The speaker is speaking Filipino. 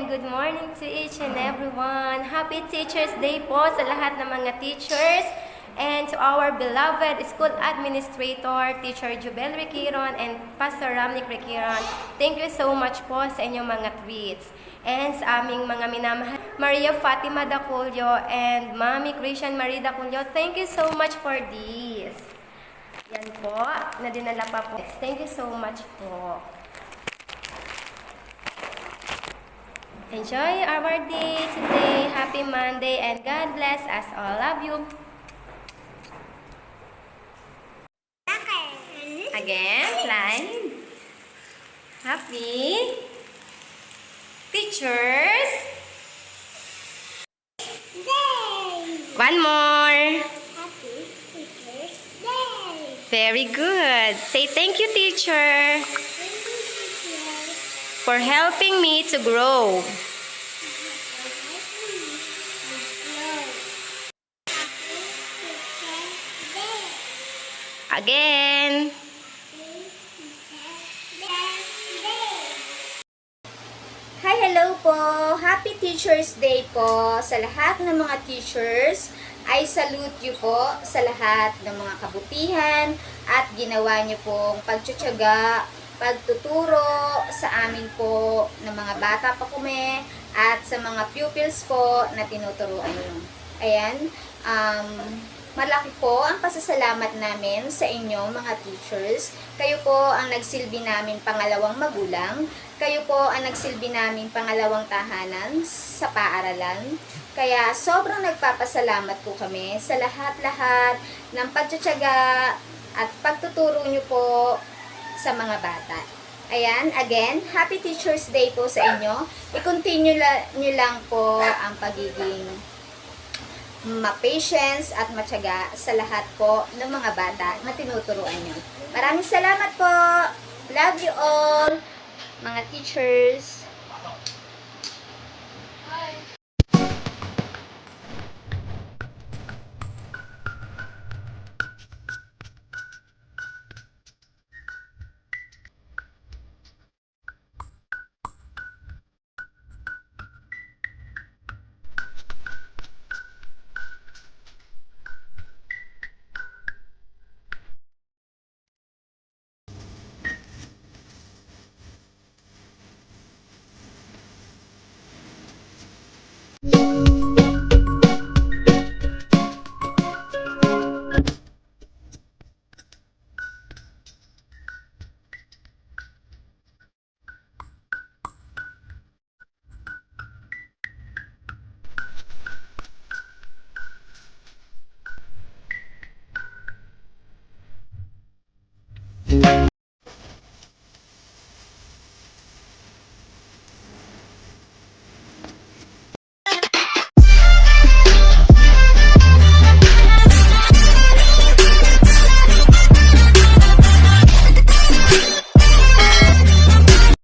good morning to each and everyone. Happy Teacher's Day po sa lahat ng mga teachers and to our beloved school administrator, Teacher Jubel Requiron and Pastor Ramnick Requiron. Thank you so much po sa inyong mga tweets. And sa aming mga minamahal, Maria Fatima Daculio and Mami Christian Marie Daculio, thank you so much for this. Yan po, na dinala pa po. Thank you so much po. Enjoy our day today. Happy Monday and God bless us all. Love you. Again, line. Happy Teachers Day! One more. Happy Teacher's Day! Very good. Say thank you, teacher, Thank you, teacher. for helping me to grow. Again. Hi, hello po! Happy Teacher's Day po sa lahat ng mga teachers. I salute you po sa lahat ng mga kabutihan at ginawa niyo pong pagtsutsaga, pagtuturo sa amin po ng mga bata pa kami at sa mga pupils po na tinuturuan niyo. Ayan, malaki po ang pasasalamat namin sa inyo mga teachers. Kayo po ang nagsilbi namin pangalawang magulang. Kayo po ang nagsilbi namin pangalawang tahanan sa paaralan. Kaya sobrang nagpapasalamat po kami sa lahat-lahat ng pagtsatsaga at pagtuturo nyo po sa mga bata. Ayan, again, Happy Teacher's Day po sa inyo. I-continue nyo lang po ang pagiging ma-patience at matyaga sa lahat po ng mga bata na tinuturuan nyo. Maraming salamat po! Love you all, mga teachers!